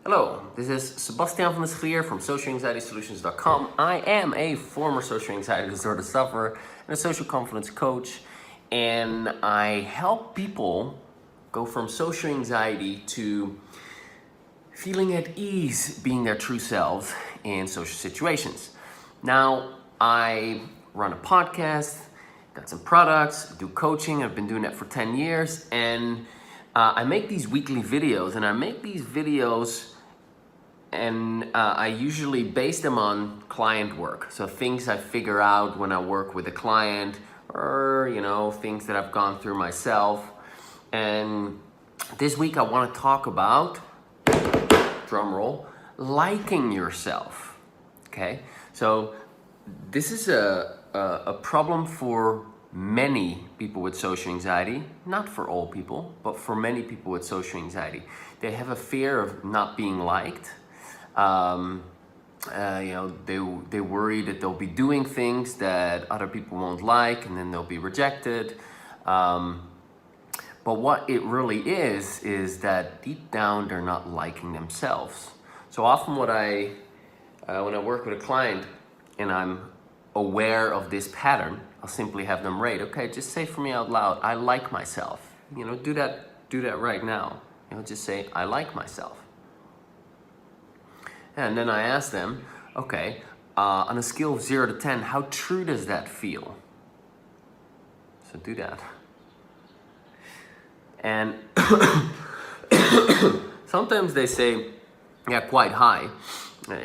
Hello, this is Sebastian van der Schlier from socialanxietysolutions.com. I am a former social anxiety disorder sufferer and a social confidence coach, and I help people go from social anxiety to feeling at ease being their true selves in social situations. Now, I run a podcast, got some products, do coaching. I've been doing that for 10 years, and I make these weekly videos, and I make these videos and I usually base them on client work. So things I figure out when I work with a client, or things that I've gone through myself. And this week I want to talk about, drumroll, liking yourself. Okay, so this is a problem for many people with social anxiety, not for all people, but for many people with social anxiety. They have a fear of not being liked. They worry that they'll be doing things that other people won't like, and then they'll be rejected. But what it really is that deep down they're not liking themselves. So often when I work with a client and I'm aware of this pattern, I'll simply have them rate. Okay, just say for me out loud, I like myself. Do that right now. Just say, I like myself. And then I ask them, okay, on a scale of 0 to 10, how true does that feel? So do that. And sometimes they say, yeah, quite high.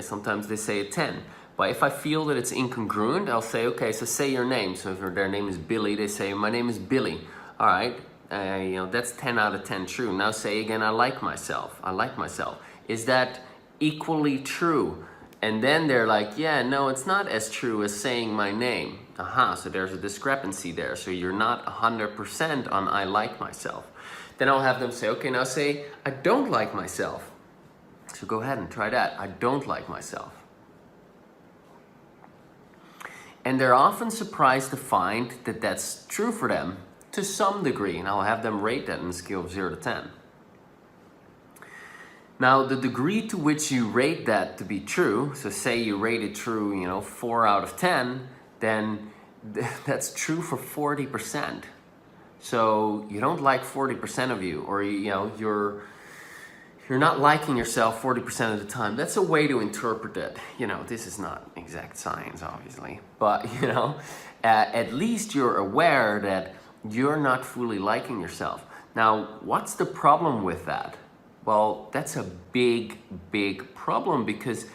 Sometimes they say a 10. But if I feel that it's incongruent, I'll say, okay, so say your name. So if their name is Billy, they say, my name is Billy. All right, that's 10 out of 10 true. Now say again, I like myself. I like myself. Is that equally true? And then they're like, yeah, no, it's not as true as saying my name. So there's a discrepancy there. So you're not 100% on I like myself. Then I'll have them say, okay, now say I don't like myself. So go ahead and try that. I don't like myself. And they're often surprised to find that that's true for them to some degree. And I'll have them rate that on a scale of 0 to 10. Now, the degree to which you rate that to be true, so say you rate it true, 4 out of 10, then that's true for 40%. So you don't like 40% of you, or you're not liking yourself 40% of the time. That's a way to interpret it. This is not exact science, obviously, but at least you're aware that you're not fully liking yourself. Now, what's the problem with that? Well, that's a big, big problem, because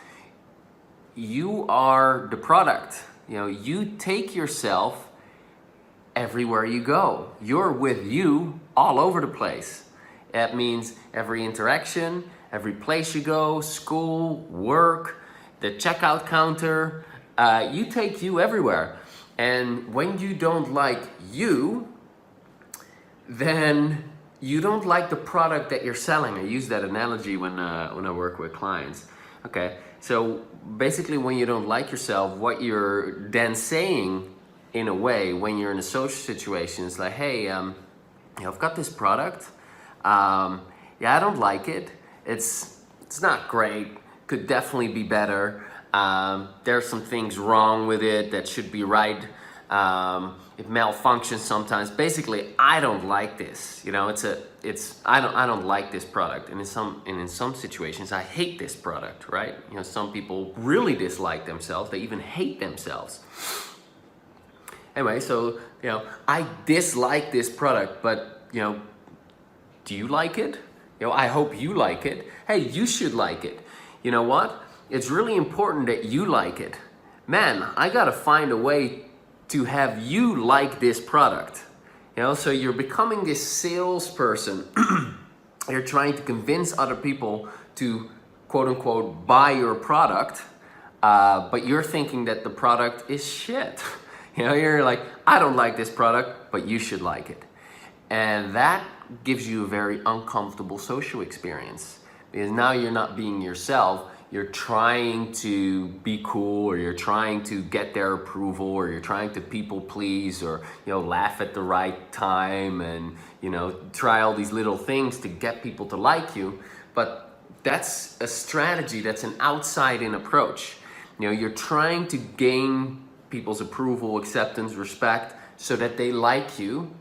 you are the product. You take yourself everywhere you go. You're with you all over the place. That means every interaction, every place you go, school, work, the checkout counter, you take you everywhere. And when you don't like you, then you don't like the product that you're selling. I use that analogy when I work with clients. Okay, so basically when you don't like yourself, what you're then saying in a way when you're in a social situation is like, hey, I've got this product. I don't like it. It's not great. Could definitely be better. There's some things wrong with it that should be right. It malfunctions sometimes. Basically, I don't like this. I don't like this product. And in some situations, I hate this product, right? Some people really dislike themselves. They even hate themselves. Anyway, so I dislike this product, but do you like it? I hope you like it. Hey, you should like it. You know what? It's really important that you like it. Man, I gotta find a way to have you like this product. So you're becoming this salesperson. You're trying to convince other people to, quote unquote, buy your product, but you're thinking that the product is shit. You're like, I don't like this product, but you should like it. And that gives you a very uncomfortable social experience, because now you're not being yourself. You're trying to be cool, or you're trying to get their approval, or you're trying to people please, or laugh at the right time, and try all these little things to get people to like you. But that's a strategy, that's an outside-in approach. You know, you're trying to gain people's approval, acceptance, respect, so that they like you,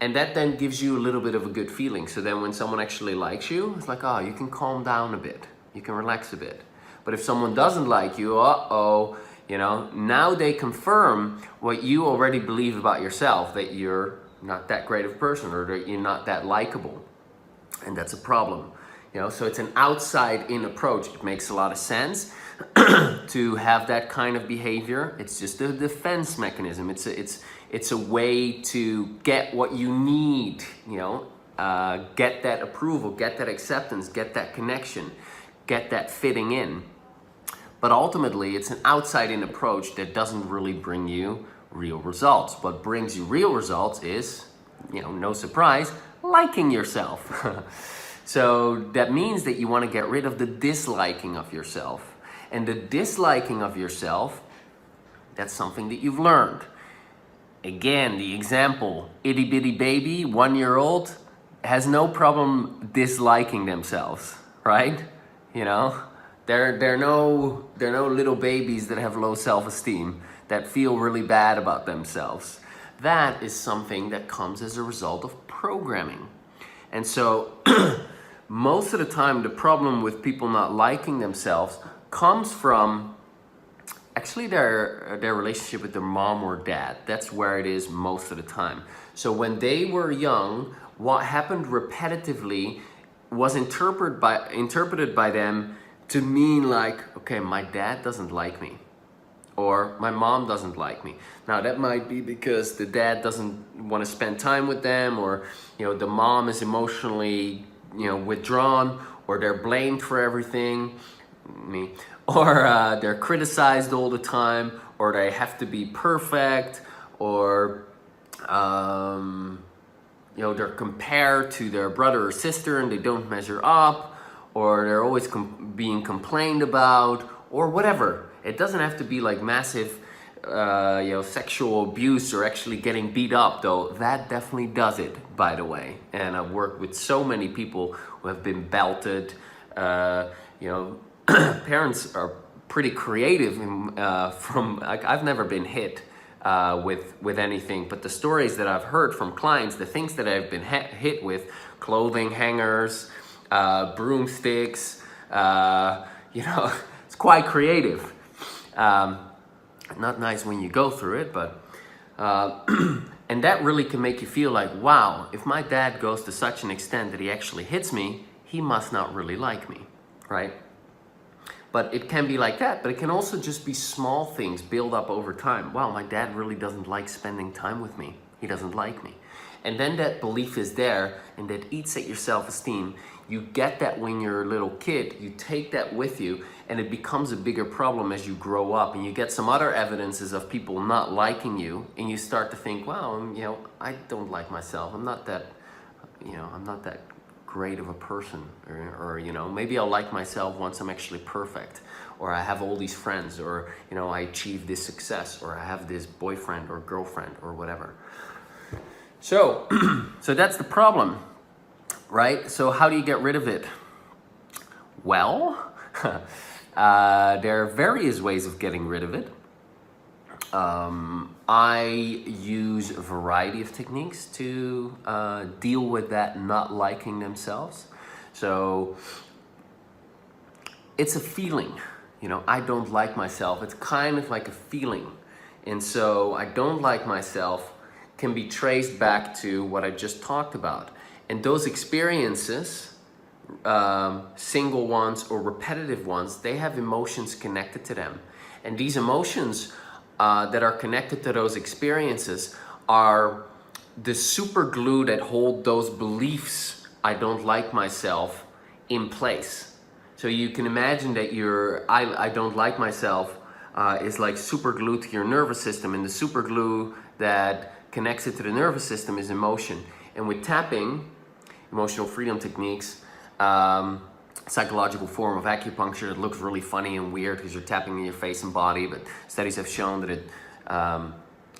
and that then gives you a little bit of a good feeling. So then when someone actually likes you, it's like, oh, you can calm down a bit, you can relax a bit. But if someone doesn't like you, uh-oh, you know, now they confirm what you already believe about yourself, that you're not that great of a person, or that you're not that likable. And that's a problem. You know, so it's an outside-in approach. It makes a lot of sense to have that kind of behavior. It's just a defense mechanism. It's a way to get what you need, you know, get that approval, get that acceptance, get that connection, get that fitting in. But ultimately, it's an outside-in approach that doesn't really bring you real results. What brings you real results is, you know, no surprise, liking yourself. So that means that you want to get rid of the disliking of yourself. And the disliking of yourself, that's something that you've learned. Again, the example, itty bitty baby, 1-year-old, has no problem disliking themselves, right? You know, they're no little babies that have low self-esteem, that feel really bad about themselves. That is something that comes as a result of programming. And so most of the time, the problem with people not liking themselves comes from actually their relationship with their mom or dad. That's where it is most of the time. So when they were young, what happened repetitively was interpreted by them to mean like, okay, my dad doesn't like me, or my mom doesn't like me. Now that might be because the dad doesn't want to spend time with them, or, you know, the mom is emotionally, you know, withdrawn, or they're blamed for everything, or they're criticized all the time, or they have to be perfect, or you know, they're compared to their brother or sister and they don't measure up, or they're always being complained about, or whatever. It doesn't have to be like massive you know, sexual abuse or actually getting beat up, though that definitely does it, by the way. And I've worked with so many people who have been belted. You know, parents are pretty creative from, like, I've never been hit with anything, but the stories that I've heard from clients, the things that I've been hit with, clothing hangers, broomsticks, you know, it's quite creative. Not nice when you go through it, but and that really can make you feel like, wow, if my dad goes to such an extent that he actually hits me, he must not really like me, right? But it can be like that, but it can also just be small things build up over time. Wow, my dad really doesn't like spending time with me. He doesn't like me. And then that belief is there, and that eats at your self-esteem. You get that when you're a little kid, you take that with you, and it becomes a bigger problem as you grow up, and you get some other evidences of people not liking you, and you start to think, wow, you know, I don't like myself. I'm not that, you know, I'm not that great of a person, or you know, maybe I'll like myself once I'm actually perfect, or I have all these friends, or, you know, I achieve this success, or I have this boyfriend or girlfriend or whatever. So, so that's the problem, right? So how do you get rid of it? Well, there are various ways of getting rid of it. I use a variety of techniques to deal with that not liking themselves. So it's a feeling, you know, I don't like myself. It's kind of like a feeling. And so I don't like myself can be traced back to what I just talked about. And those experiences, single ones or repetitive ones, they have emotions connected to them. And these emotions that are connected to those experiences are the super glue that hold those beliefs, I don't like myself, in place. So you can imagine that I don't like myself is like super glue to your nervous system, and the super glue that connects it to the nervous system is emotion. And with tapping, emotional freedom techniques, psychological form of acupuncture that looks really funny and weird because you're tapping in your face and body, but studies have shown that it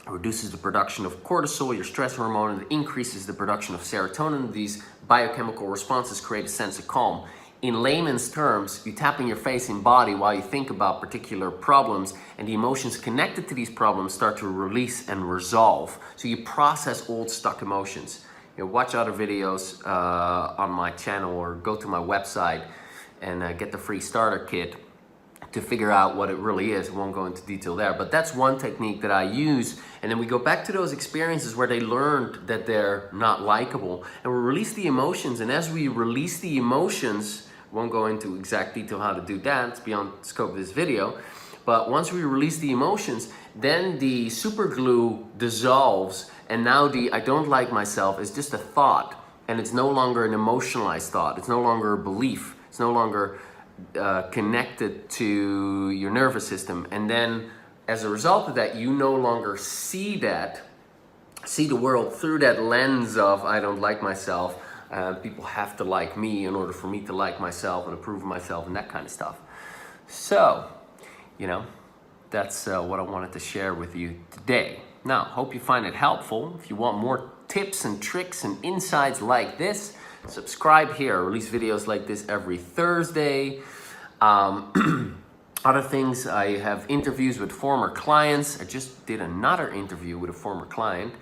reduces the production of cortisol, your stress hormone, and it increases the production of serotonin. These biochemical responses create a sense of calm. In layman's terms, you tap in your face and body while you think about particular problems, and the emotions connected to these problems start to release and resolve. So you process old stuck emotions. Watch other videos on my channel or go to my website and get the free starter kit to figure out what it really is. I won't go into detail there, but that's one technique that I use. And then we go back to those experiences where they learned that they're not likable, and we release the emotions. And as we release the emotions, won't go into exact detail how to do that, it's beyond the scope of this video, but once we release the emotions, then the super glue dissolves, and now the I don't like myself is just a thought, and it's no longer an emotionalized thought, it's no longer a belief, it's no longer connected to your nervous system. And then as a result of that, you no longer see the world through that lens of I don't like myself, people have to like me in order for me to like myself and approve of myself and that kind of stuff. So, that's what I wanted to share with you today. Now, hope you find it helpful. If you want more tips and tricks and insights like this, subscribe here. I release videos like this every Thursday. Other things, I have interviews with former clients. I just did another interview with a former client.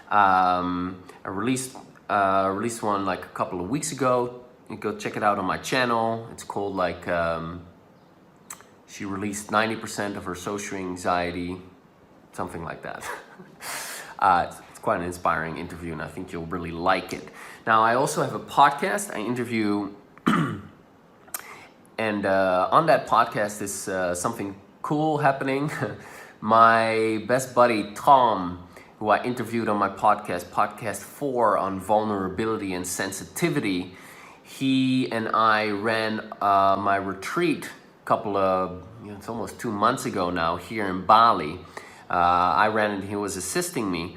I released one like a couple of weeks ago. You can go check it out on my channel. It's called she released 90% of her social anxiety, something like that. It's quite an inspiring interview, and I think you'll really like it. Now, I also have a podcast. I interview, and on that podcast is something cool happening. My best buddy, Tom, who I interviewed on my podcast 4 on vulnerability and sensitivity, he and I ran my retreat it's almost 2 months ago now, here in Bali. I ran it, he was assisting me.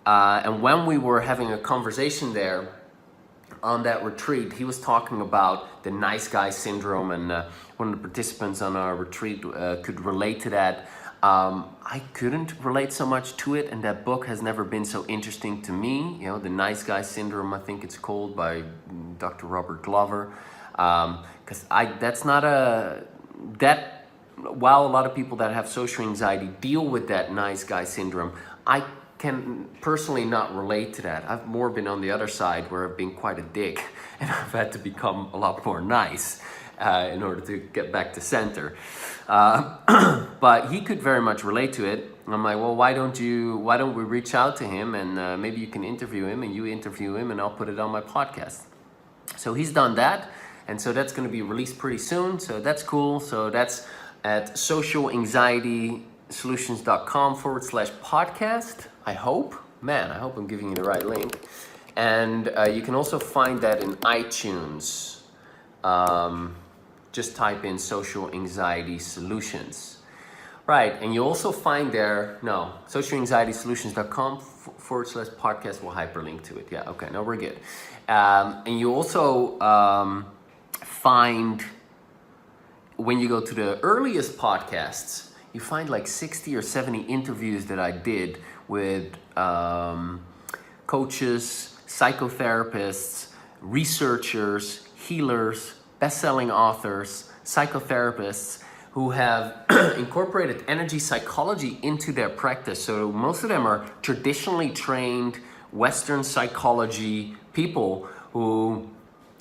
And when we were having a conversation there on that retreat, he was talking about the nice guy syndrome, and one of the participants on our retreat could relate to that. I couldn't relate so much to it, and that book has never been so interesting to me. The Nice Guy Syndrome, I think it's called, by Dr. Robert Glover. Because while a lot of people that have social anxiety deal with that nice guy syndrome, I can personally not relate to that. I've more been on the other side where I've been quite a dick, and I've had to become a lot more nice in order to get back to center. But he could very much relate to it. And I'm like, well, why don't we reach out to him, and maybe you can interview him, and you interview him, and I'll put it on my podcast. So he's done that, and so that's going to be released pretty soon. So that's cool. So that's at socialanxietysolutions.com/podcast. I hope I'm giving you the right link. And you can also find that in iTunes. Just type in Social Anxiety Solutions. Right, and you also find there, socialanxietysolutions.com/podcast will hyperlink to it. Yeah, okay, no, we're good. And you also find, when you go to the earliest podcasts, you find like 60 or 70 interviews that I did with coaches, psychotherapists, researchers, healers, best-selling authors, psychotherapists who have incorporated energy psychology into their practice. So most of them are traditionally trained Western psychology people who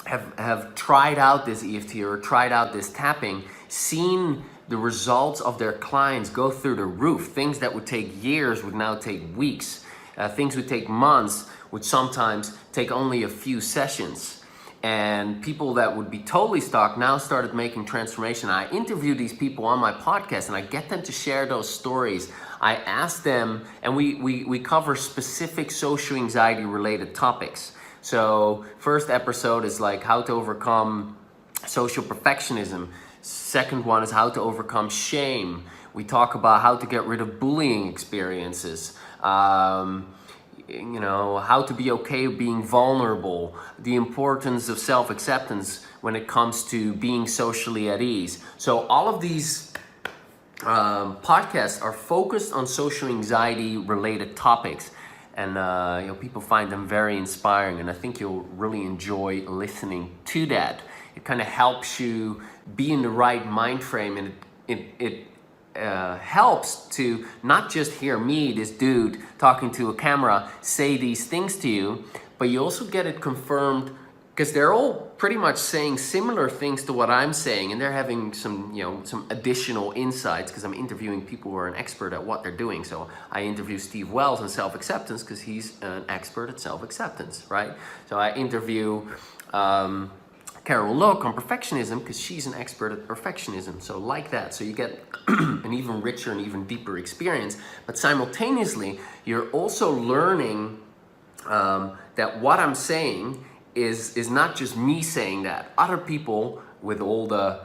have tried out this EFT or tried out this tapping, seen the results of their clients go through the roof. Things that would take years would now take weeks. Things would take months would sometimes take only a few sessions. And people that would be totally stuck now started making transformation. I interview these people on my podcast, and I get them to share those stories. I ask them, and we cover specific social anxiety related topics. So first episode is like how to overcome social perfectionism. Second one is how to overcome shame. We talk about how to get rid of bullying experiences. How to be okay being vulnerable, the importance of self-acceptance when it comes to being socially at ease. So all of these podcasts are focused on social anxiety related topics, and people find them very inspiring, and I think you'll really enjoy listening to that. It kind of helps you be in the right mind frame, and it helps to not just hear me, this dude talking to a camera, say these things to you, but you also get it confirmed, because they're all pretty much saying similar things to what I'm saying, and they're having some, some additional insights, because I'm interviewing people who are an expert at what they're doing. So I interview Steve Wells on self-acceptance because he's an expert at self-acceptance, right? So I interview Carol Look on perfectionism because she's an expert at perfectionism. So like that, so you get an even richer and even deeper experience, but simultaneously you're also learning that what I'm saying is not just me saying that. Other people with all the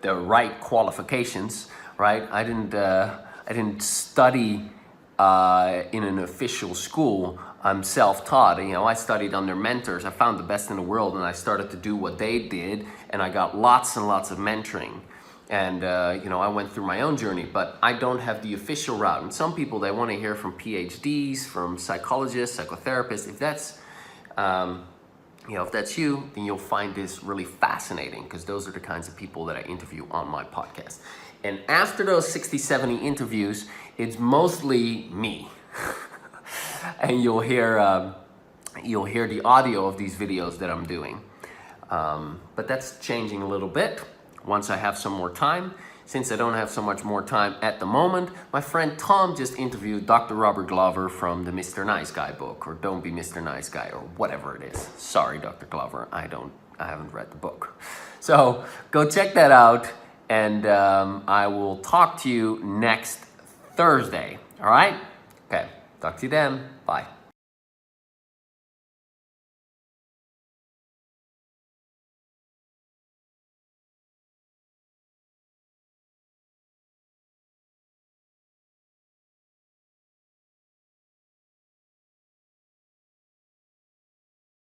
right qualifications, right? I didn't study in an official school. I'm self-taught. I studied under mentors. I found the best in the world, and I started to do what they did, and I got lots and lots of mentoring. And I went through my own journey, but I don't have the official route. And some people, they want to hear from PhDs, from psychologists, psychotherapists. If that's if that's you, then you'll find this really fascinating, because those are the kinds of people that I interview on my podcast. And after those 60, 70 interviews, it's mostly me. And you'll hear the audio of these videos that I'm doing. But that's changing a little bit once I have some more time. Since I don't have so much more time at the moment, my friend Tom just interviewed Dr. Robert Glover from the Mr. Nice Guy book, or Don't Be Mr. Nice Guy, or whatever it is. Sorry, Dr. Glover, I haven't read the book. So go check that out, and I will talk to you next Thursday. All right? Okay, talk to you then. Bye.